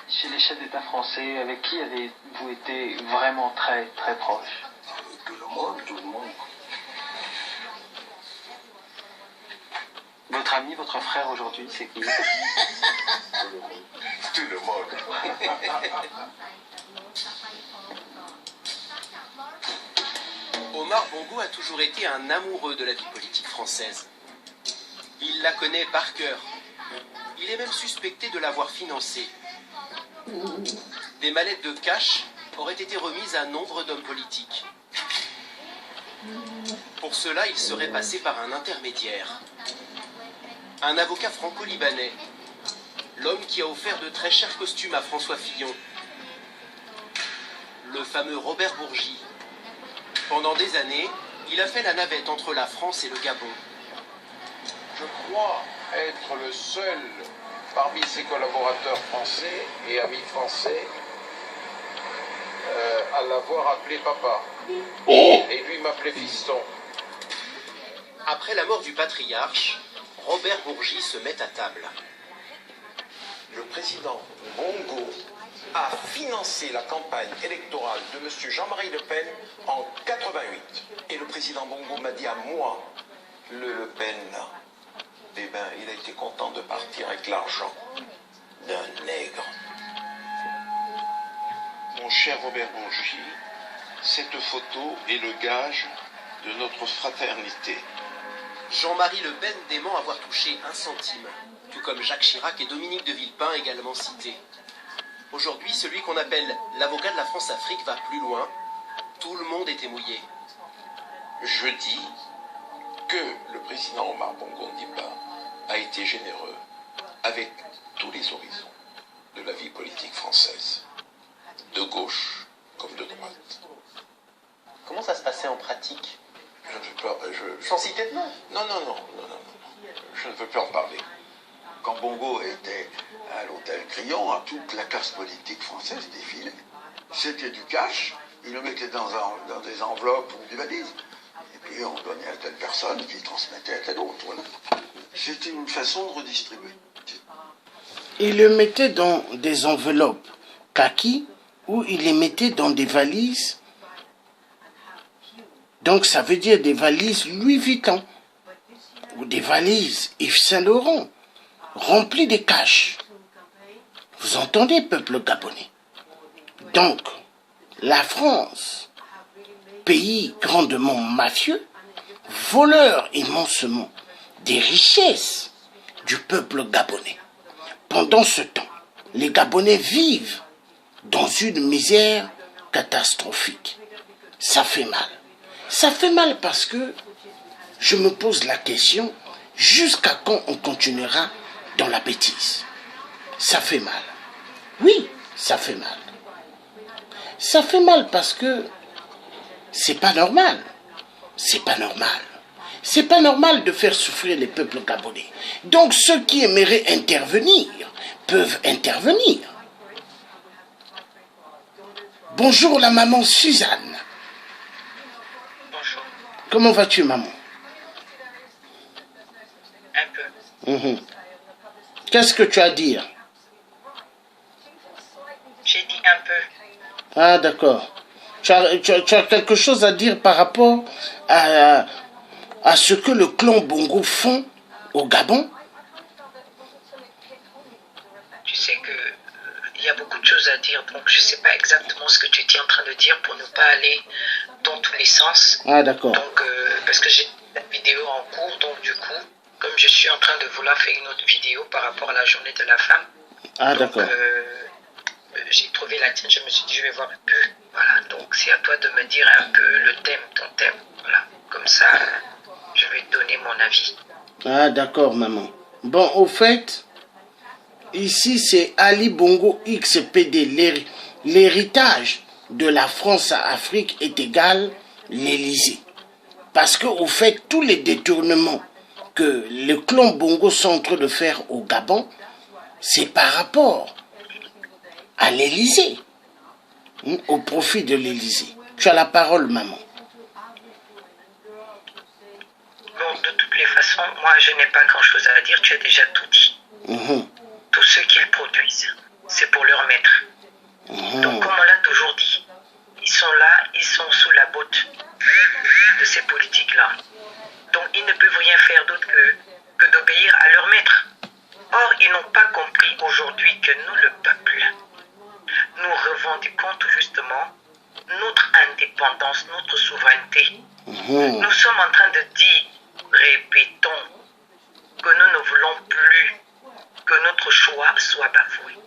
Chez les chefs d'État français, avec qui avez-vous été vraiment très très proche? Tout le monde. Votre ami, votre frère aujourd'hui, c'est qui? Tout le monde. Omar Bongo a toujours été un amoureux de la vie politique française. Il la connaît par cœur. Il est même suspecté de l'avoir financée. Des mallettes de cash auraient été remises à nombre d'hommes politiques. Pour cela, il serait passé par un intermédiaire. Un avocat franco-libanais. L'homme qui a offert de très chers costumes à François Fillon. Le fameux Robert Bourgi. Pendant des années, il a fait la navette entre la France et le Gabon. Je crois être le seul parmi ses collaborateurs français et amis français à l'avoir appelé papa. Et lui m'appelait fiston. Après la mort du patriarche, Robert Bourgi se met à table. Le président Bongo a financé la campagne électorale de M. Jean-Marie Le Pen en 88. Et le président Bongo m'a dit à moi, Le Pen, eh ben, il a été content de partir avec l'argent d'un nègre. Mon cher Robert Bourgi, cette photo est le gage de notre fraternité. Jean-Marie Le Pen dément avoir touché 1 centime, tout comme Jacques Chirac et Dominique de Villepin également cités. Aujourd'hui, celui qu'on appelle l'avocat de la France-Afrique va plus loin. Tout le monde était mouillé. Je dis que le président Omar Bongo Ondimba a été généreux avec tous les horizons de la vie politique française, de gauche comme de droite. Comment ça se passait en pratique? Je ne veux pas... Sans citer de nom? Non. Je ne veux plus en parler. Quand Bongo était à l'hôtel Crillon, toute la classe politique française défilait. C'était du cash, ils le mettaient dans des enveloppes ou des valises. Et puis on donnait à telle personne qui transmettait à telle autre. Voilà. C'était une façon de redistribuer. Il le mettait dans des enveloppes kaki ou il les mettait dans des valises. Donc ça veut dire des valises Louis Vuitton ou des valises Yves Saint-Laurent remplies de cash. Vous entendez, peuple gabonais? Donc, la France, pays grandement mafieux, voleur immensément des richesses du peuple gabonais. Pendant ce temps, les Gabonais vivent dans une misère catastrophique. Ça fait mal. Ça fait mal parce que je me pose la question, jusqu'à quand on continuera dans la bêtise? Ça fait mal. Oui, ça fait mal. Ça fait mal parce que c'est pas normal. C'est pas normal. C'est pas normal de faire souffrir les peuples gabonais. Donc ceux qui aimeraient intervenir peuvent intervenir. Bonjour la maman Suzanne. Bonjour. Comment vas-tu maman? Un peu. Qu'est-ce que tu as à dire? J'ai dit un peu. Ah d'accord. Tu as quelque chose à dire par rapport à ce que le clan Bongo font au Gabon? Tu sais que il y a beaucoup de choses à dire, donc je ne sais pas exactement ce que tu étais en train de dire pour ne pas aller dans tous les sens. Ah d'accord. Donc, parce que j'ai la vidéo en cours, donc du coup, comme je suis en train de vouloir faire une autre vidéo par rapport à la journée de la femme, ah d'accord. J'ai trouvé la tienne, je me suis dit je vais voir un peu. Voilà, donc c'est à toi de me dire un peu le thème, ton thème. Voilà, comme ça, je vais te donner mon avis. Ah d'accord maman. Bon, au fait, ici c'est Ali Bongo XPD. L'héritage de la France à Afrique est égal l'Élysée. Parce que au fait, tous les détournements que le clan Bongo sont en train de faire au Gabon, c'est par rapport à l'Élysée, au profit de l'Élysée. Tu as la parole, maman. Bon, de toutes les façons, moi je n'ai pas grand-chose à dire, tu as déjà tout dit. Tout ce qu'ils produisent, c'est pour leur maître. Donc comme on l'a toujours dit, ils sont là, ils sont sous la botte de ces politiques-là. Donc ils ne peuvent rien faire d'autre que d'obéir à leur maître. Or, ils n'ont pas compris aujourd'hui que nous, le peuple, nous revendiquons tout justement notre indépendance, notre souveraineté. Nous sommes en train de dire, répétons, que nous ne voulons plus que notre choix soit bafoué.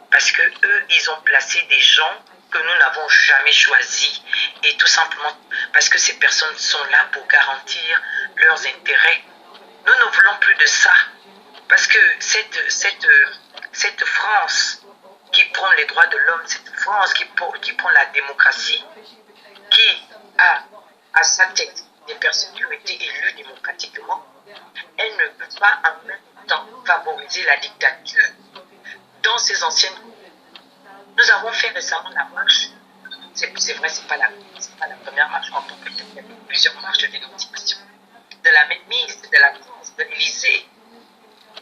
Parce que eux, ils ont placé des gens que nous n'avons jamais choisis. Et tout simplement parce que ces personnes sont là pour garantir leurs intérêts. Nous ne voulons plus de ça. Parce que cette France qui prend les droits de l'homme, cette France qui prend la démocratie, qui a à sa tête des personnes qui ont été élues démocratiquement, elle ne peut pas en même temps favoriser la dictature. Dans ces anciennes... Nous avons fait récemment la marche. C'est vrai, c'est pas la première marche, on peut peut-être faire plusieurs marches de dénonciation de la mainmise de la France, de l'Élysée,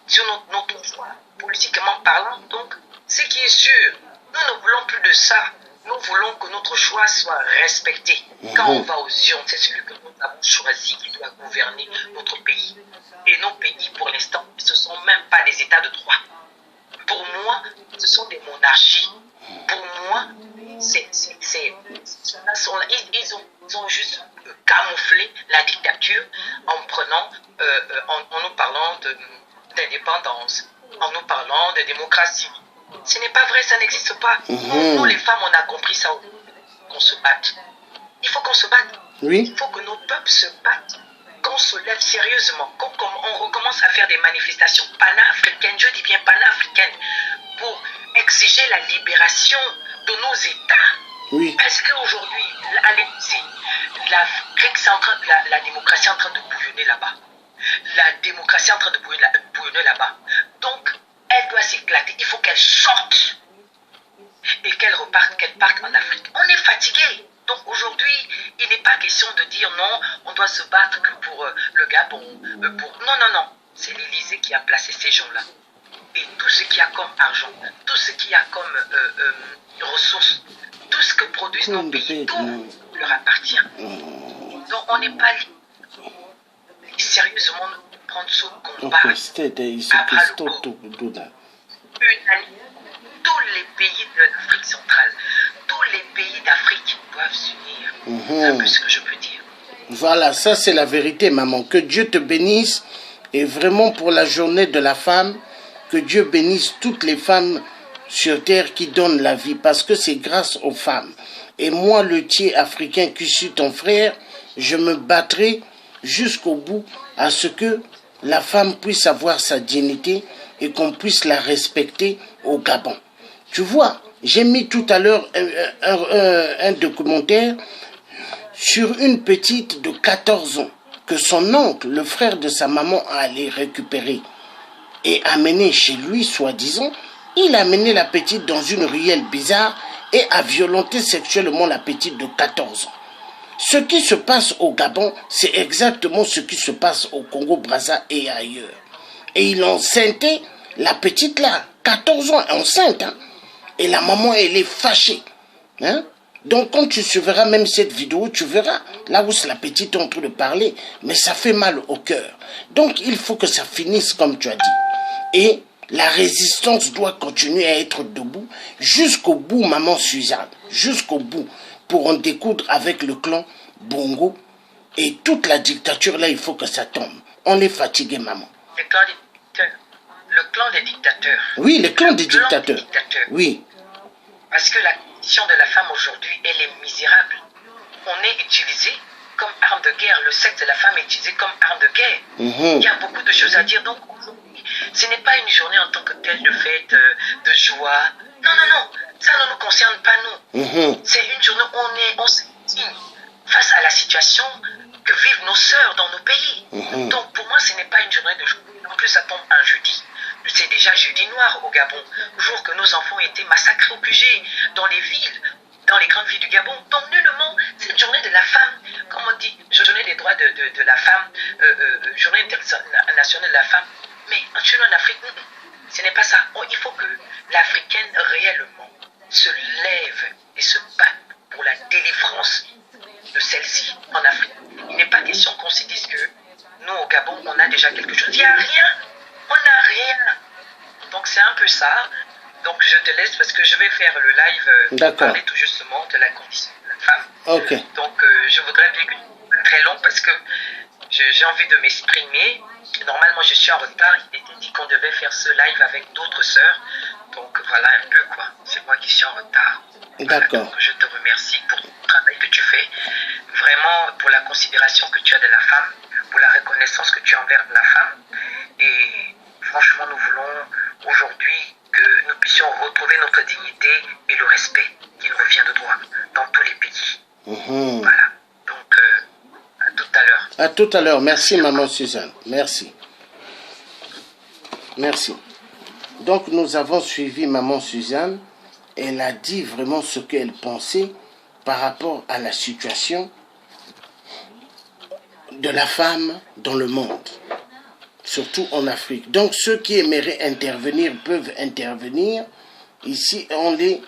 sur notre choix, politiquement parlant. Donc, ce qui est sûr, nous ne voulons plus de ça. Nous voulons que notre choix soit respecté. Quand on va aux urnes, c'est celui que nous avons choisi qui doit gouverner notre pays. Et nos pays, pour l'instant, ce ne sont même pas des États de droit. Pour moi, ce sont des monarchies. Pour moi, ils ont juste camouflé la dictature en prenant, en nous parlant d'indépendance, en nous parlant de démocratie. Ce n'est pas vrai, ça n'existe pas. Nous, les femmes, on a compris ça, qu'on se batte. Il faut qu'on se batte. Oui. Il faut que nos peuples se battent, qu'on se lève sérieusement, qu'on recommence à faire des manifestations panafricaines, je dis bien panafricaines, pour exiger la libération de nos États. Oui. Parce qu'aujourd'hui, l'Afrique centrale, la démocratie est en train de bouillonner là-bas. La démocratie est en train de bouillonner là-bas. Donc, elle doit s'éclater. Il faut qu'elle sorte et qu'elle parte en Afrique. On est fatigué. Donc aujourd'hui, il n'est pas question de dire non, on doit se battre que pour le Gabon. Non. C'est l'Élysée qui a placé ces gens-là. Et tout ce qu'il y a comme argent, tout ce qu'il y a comme ressources, tout ce que produisent nos pays, tout leur appartient. Donc on n'est pas libre sérieusement de prendre ce combat à bras le corps. Tous les pays de l'Afrique centrale, tous les pays d'Afrique doivent s'unir. C'est un peu ce que je peux dire. Voilà, ça c'est la vérité, maman. Que Dieu te bénisse. Et vraiment pour la journée de la femme, que Dieu bénisse toutes les femmes sur terre qui donne la vie, parce que c'est grâce aux femmes. Et moi, le Thié africain qui suis ton frère, je me battrai jusqu'au bout à ce que la femme puisse avoir sa dignité et qu'on puisse la respecter au Gabon. Tu vois, j'ai mis tout à l'heure un documentaire sur une petite de 14 ans que son oncle, le frère de sa maman, a allé récupérer et amener chez lui, soi-disant. Il a amené la petite dans une ruelle bizarre et a violenté sexuellement la petite de 14 ans. Ce qui se passe au Gabon, c'est exactement ce qui se passe au Congo-Brazza et ailleurs. Et il a enceinté la petite là, 14 ans, enceinte. Hein? Et la maman, elle est fâchée. Hein? Donc quand tu suivras même cette vidéo, tu verras là où la petite est en train de parler, mais ça fait mal au cœur. Donc il faut que ça finisse comme tu as dit. Et la résistance doit continuer à être debout jusqu'au bout, maman Suzanne, jusqu'au bout, pour en découdre avec le clan Bongo. Et toute la dictature là, il faut que ça tombe. On est fatigué, maman. Le clan des dictateurs. Oui, le clan des dictateurs. Oui. Parce que la condition de la femme aujourd'hui, elle est misérable. On est utilisé comme arme de guerre. Le sexe de la femme est utilisé comme arme de guerre. Il y a beaucoup de choses à dire. Donc, ce n'est pas une journée en tant que telle de fête, de joie. Non, non, non. Ça ne nous concerne pas, nous. C'est une journée où on s'indigne face à la situation que vivent nos sœurs dans nos pays. Donc, pour moi, ce n'est pas une journée de joie. En plus, ça tombe un jeudi. C'est déjà jeudi noir au Gabon, jour que nos enfants étaient massacrés au QG, dans les villes, dans les grandes villes du Gabon. Donc, nullement, cette journée de la femme, comme on dit, journée des droits de la femme, journée internationale de la femme. Mais chez nous en Afrique, ce n'est pas ça. Il faut que l'Africaine réellement se lève et se batte pour la délivrance de celle-ci en Afrique. Il n'est pas question qu'on se dise que nous, au Gabon, on a déjà quelque chose. Il n'y a rien. On n'a rien. Donc c'est un peu ça. Donc je te laisse parce que je vais faire le live pour parler tout justement de la condition de la femme. Donc je voudrais bien que très long parce que j'ai envie de m'exprimer. Normalement je suis en retard. Il était dit qu'on devait faire ce live avec d'autres sœurs. Donc voilà un peu quoi. C'est moi qui suis en retard. D'accord. Donc je te remercie pour le travail que tu fais. Vraiment pour la considération que tu as de la femme. Pour la reconnaissance que tu as envers la femme. Et franchement, nous voulons aujourd'hui que nous puissions retrouver notre dignité et le respect qui nous revient de droit dans tous les pays. Voilà. Donc, à tout à l'heure. À tout à l'heure. Merci, maman Suzanne. Merci. Merci. Donc, nous avons suivi maman Suzanne. Elle a dit vraiment ce qu'elle pensait par rapport à la situation de la femme dans le monde. Surtout en Afrique. Donc ceux qui aimeraient intervenir peuvent intervenir. Ici, on est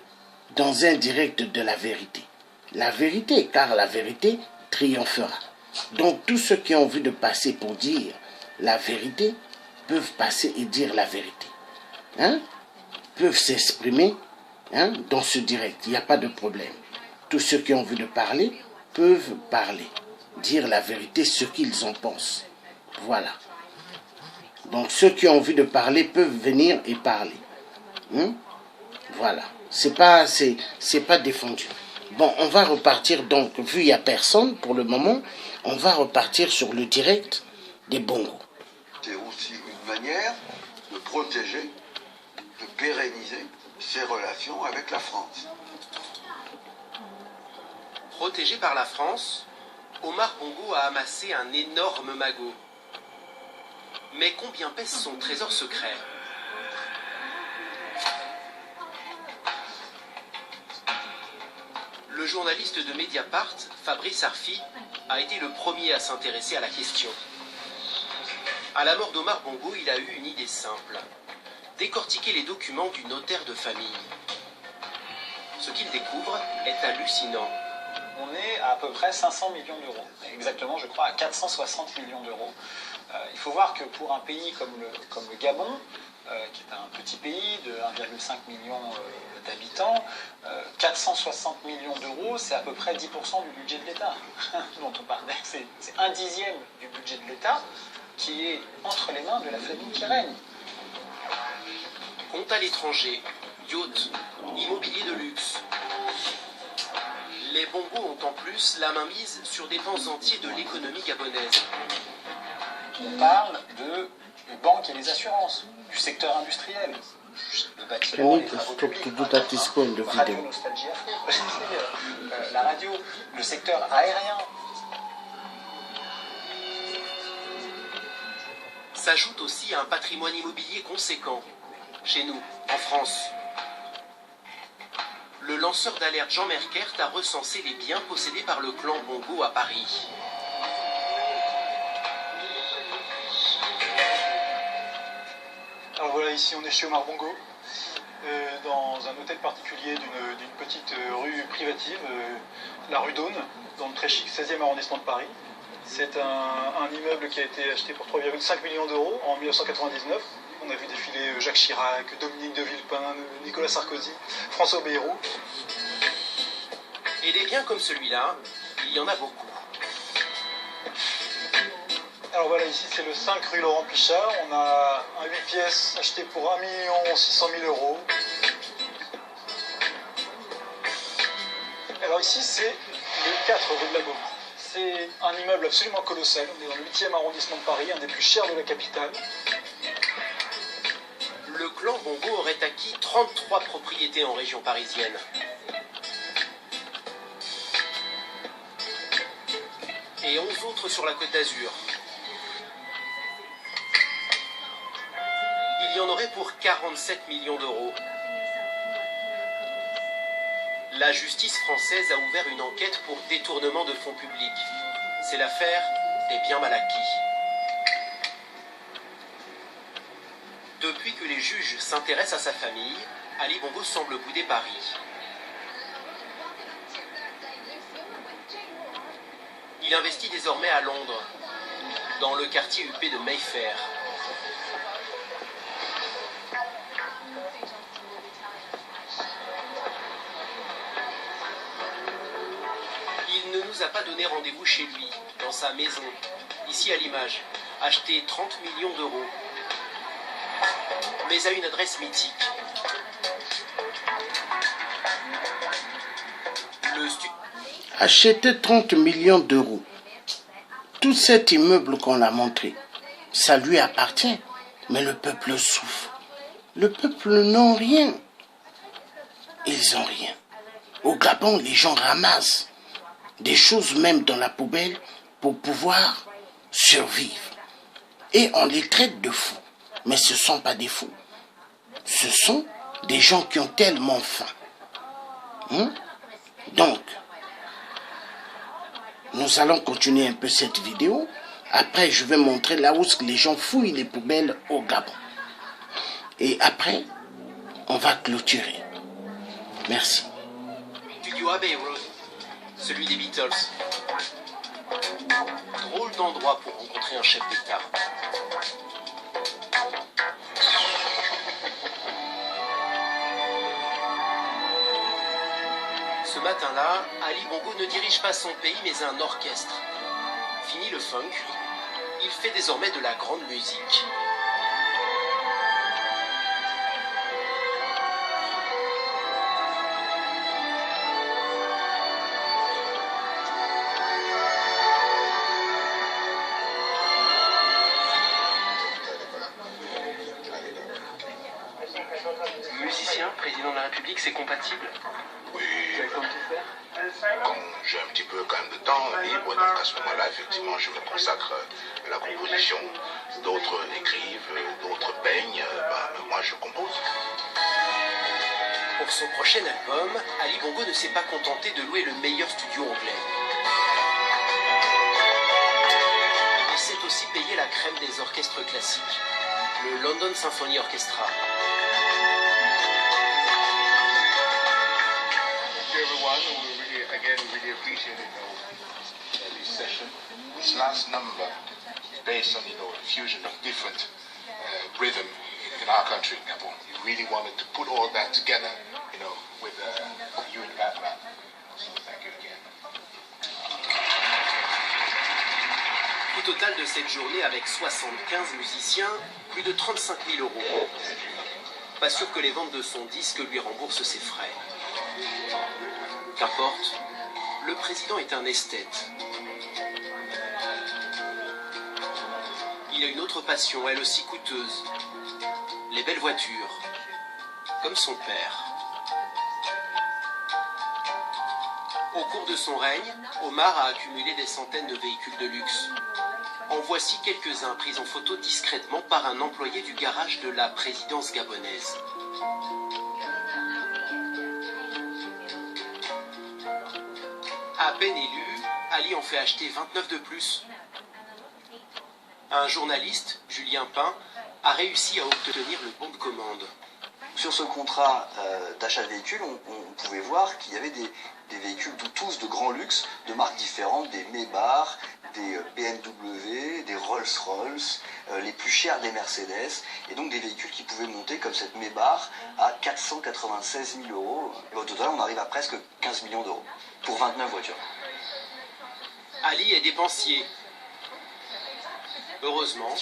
dans un direct de la vérité. La vérité, car la vérité triomphera. Donc tous ceux qui ont envie de passer pour dire la vérité peuvent passer et dire la vérité. Hein? Peuvent s'exprimer dans ce direct. Il n'y a pas de problème. Tous ceux qui ont envie de parler peuvent parler. Dire la vérité, ce qu'ils en pensent. Voilà. Donc ceux qui ont envie de parler peuvent venir et parler. Voilà. C'est pas défendu. Bon, on va repartir donc, vu qu'il n'y a personne pour le moment, on va repartir sur le direct des Bongo. C'est aussi une manière de protéger, de pérenniser ses relations avec la France. Protégé par la France, Omar Bongo a amassé un énorme magot. Mais combien pèse son trésor secret? Le journaliste de Mediapart, Fabrice Arfi, a été le premier à s'intéresser à la question. À la mort d'Omar Bongo, il a eu une idée simple. Décortiquer les documents du notaire de famille. Ce qu'il découvre est hallucinant. On est à peu près 500 millions d'euros. Exactement, je crois, à 460 millions d'euros. Il faut voir que pour un pays comme le Gabon, qui est un petit pays de 1,5 million d'habitants, 460 millions d'euros, c'est à peu près 10% du budget de l'État dont on parle. C'est un dixième du budget de l'État qui est entre les mains de la famille qui règne. Compte à l'étranger, yachts, immobilier de luxe. Les Bongo ont en plus la main mise sur des pans entiers de l'économie gabonaise. On parle de banques et des assurances, du secteur industriel, le bâtiment, les travaux publics, Radio Nostalgie Afrique aussi, la radio, le secteur aérien. S'ajoute aussi un patrimoine immobilier conséquent, chez nous, en France. Le lanceur d'alerte Jean Merkert a recensé les biens possédés par le clan Bongo à Paris. Alors voilà, ici on est chez Omar Bongo, dans un hôtel particulier d'une petite rue privative, la rue d'Aune, dans le très chic 16e arrondissement de Paris. C'est un immeuble qui a été acheté pour 3,5 millions d'euros en 1999. On a vu défiler Jacques Chirac, Dominique de Villepin, Nicolas Sarkozy, François Bayrou. Et des biens comme celui-là, il y en a beaucoup. Alors voilà, ici c'est le 5 rue Laurent Pichard. On a un 8 pièces acheté pour 1 600 000 euros. Alors ici c'est le 4 rue de la Baume. C'est un immeuble absolument colossal. On est dans le 8e arrondissement de Paris, un des plus chers de la capitale. Le clan Bongo aurait acquis 33 propriétés en région parisienne. Et 11 autres sur la Côte d'Azur. Il y en aurait pour 47 millions d'euros. La justice française a ouvert une enquête pour détournement de fonds publics. C'est l'affaire des biens mal acquis. Depuis que les juges s'intéressent à sa famille, Ali Bongo semble bouder Paris. Il investit désormais à Londres, dans le quartier huppé de Mayfair. Il ne nous a pas donné rendez-vous chez lui, dans sa maison, ici à l'image, acheté 30 millions d'euros, mais à une adresse mythique. Acheter 30 millions d'euros. Tout cet immeuble qu'on a montré, ça lui appartient, mais le peuple souffre. Le peuple n'a rien. Ils n'ont rien. Au Gabon, les gens ramassent des choses même dans la poubelle pour pouvoir survivre. Et on les traite de fous. Mais ce ne sont pas des fous. Ce sont des gens qui ont tellement faim. Donc, nous allons continuer un peu cette vidéo. Après, je vais montrer là où les gens fouillent les poubelles au Gabon. Et après, on va clôturer. Merci. Studio Abbey Road, celui des Beatles. Drôle d'endroit pour rencontrer un chef d'État. Ce matin-là, Ali Bongo ne dirige pas son pays mais un orchestre. Fini le funk, il fait désormais de la grande musique. Musicien, président de la République, c'est compatible? Oui. Comme j'ai un petit peu quand même de temps libre, donc à ce moment-là, effectivement, je me consacre à la composition. D'autres écrivent, d'autres peignent, moi je compose. Pour son prochain album, Ali Bongo ne s'est pas contenté de louer le meilleur studio anglais. Il s'est aussi payé la crème des orchestres classiques, le London Symphony Orchestra. Really appreciated this session. This last number is based on the fusion of different rhythm in our country, Gabon. We really wanted to put all that together, with you and Ghana. So thank you again. Au total de cette journée avec 75 musiciens, plus de 35 000 euros. Pas sûr que les ventes de son disque lui remboursent ses frais. Qu'importe, le président est un esthète. Il a une autre passion, elle aussi coûteuse. Les belles voitures, comme son père. Au cours de son règne, Omar a accumulé des centaines de véhicules de luxe. En voici quelques-uns pris en photo discrètement par un employé du garage de la présidence gabonaise. À peine élu, Ali en fait acheter 29 de plus. Un journaliste, Julien Pain, a réussi à obtenir le bon de commande. Sur ce contrat d'achat de véhicules, on pouvait voir qu'il y avait des véhicules tous de grand luxe, de marques différentes, des Maybach, des BMW, des Rolls-Royce, les plus chers des Mercedes, et donc des véhicules qui pouvaient monter comme cette Maybach à 496 000 euros. Et au total, on arrive à presque 15 millions d'euros pour 29 voitures. Ali est dépensier. Heureusement,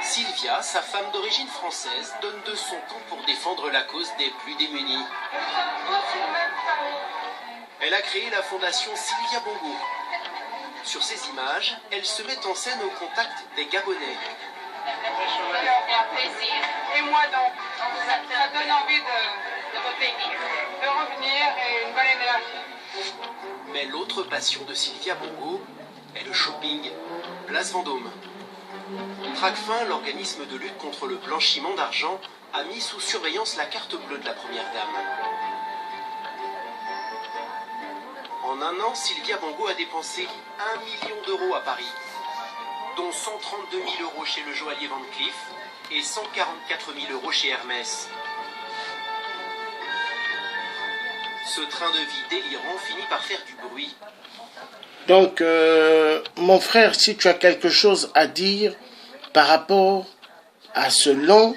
Sylvia, sa femme d'origine française, donne de son temps pour défendre la cause des plus démunis. Elle a créé la fondation Sylvia Bongo. Sur ces images, elle se met en scène au contact des Gabonais. Ça leur fait plaisir. Et moi donc, ça donne envie de revenir. De revenir et une bonne énergie. Mais l'autre passion de Sylvia Bongo est le shopping. Place Vendôme. Tracfin, l'organisme de lutte contre le blanchiment d'argent, a mis sous surveillance la carte bleue de la première dame. En un an, Sylvia Bongo a dépensé 1 million d'euros à Paris, dont 132 000 euros chez le joaillier Van Cleef et 144 000 euros chez Hermès. Ce train de vie délirant finit par faire du bruit. Donc, mon frère, si tu as quelque chose à dire par rapport à ce long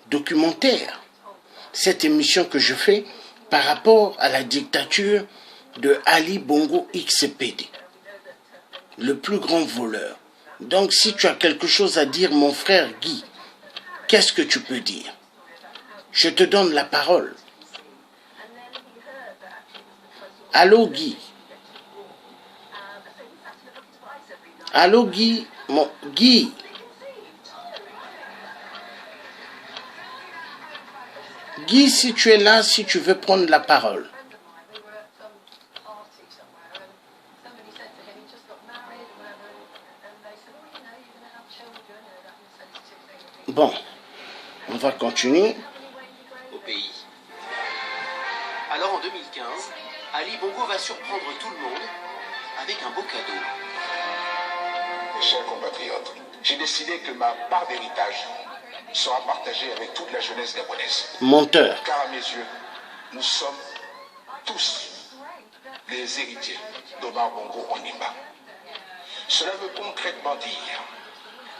documentaire, cette émission que je fais par rapport à la dictature de Ali Bongo XPD, le plus grand voleur. Donc, si tu as quelque chose à dire, mon frère Guy, qu'est-ce que tu peux dire? Je te donne la parole. Allô, Guy? Allô, Guy? Guy? Guy, si tu es là, si tu veux prendre la parole. Bon, on va continuer. Au pays. Alors en 2015, Ali Bongo va surprendre tout le monde avec un beau cadeau. Mes chers compatriotes, j'ai décidé que ma part d'héritage sera partagée avec toute la jeunesse gabonaise. Menteur. Car à mes yeux, nous sommes tous les héritiers d'Omar Bongo Ondimba. Cela veut concrètement dire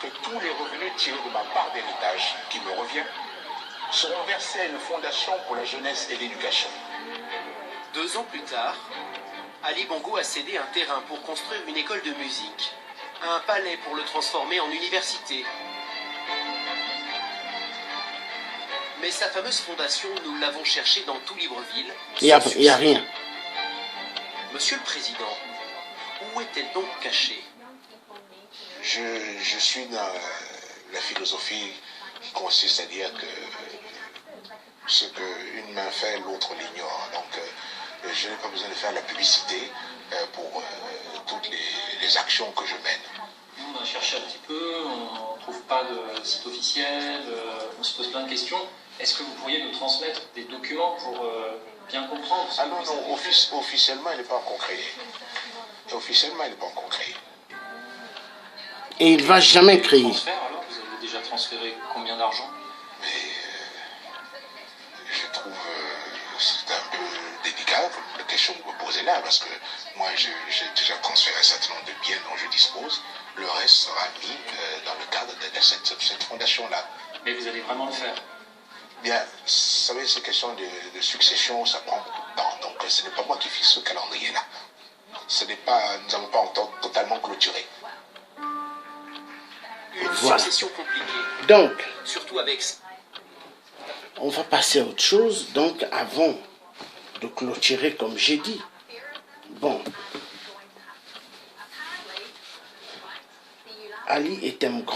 que tous les revenus tirés de ma part d'héritage qui me revient seront versés à une fondation pour la jeunesse et l'éducation. 2 ans plus tard, Ali Bongo a cédé un terrain pour construire une école de musique, un palais pour le transformer en université. Mais sa fameuse fondation, nous l'avons cherchée dans tout Libreville. Il n'y a rien. Monsieur le Président, où est-elle donc cachée? Je suis dans la philosophie qui consiste à dire que ce qu'une main fait, l'autre l'ignore. Donc, je n'ai pas besoin de faire la publicité pour toutes les actions que je mène. On a cherché un petit peu, on ne trouve pas de site officiel, on se pose plein de questions. Est-ce que vous pourriez nous transmettre des documents pour bien comprendre ce Ah non, non, officiellement, il n'est pas encore créé. Officiellement, il n'est pas encore créé. Et il ne va jamais créer. Alors, vous avez déjà transféré combien d'argent? Je trouve c'est un peu délicat la question que vous me posez là, parce que moi j'ai déjà transféré un certain nombre de biens dont je dispose. Le reste sera mis dans le cadre de cette fondation-là. Mais vous allez vraiment le faire? Bien, vous savez, ces questions de succession, ça prend beaucoup de temps. Donc ce n'est pas moi qui fixe ce calendrier-là. Nous n'avons pas encore totalement clôturé. Une Voilà. succession compliquée. Donc, surtout avec... On va passer à autre chose. Donc, avant de clôturer, comme j'ai dit, bon, Ali est un grand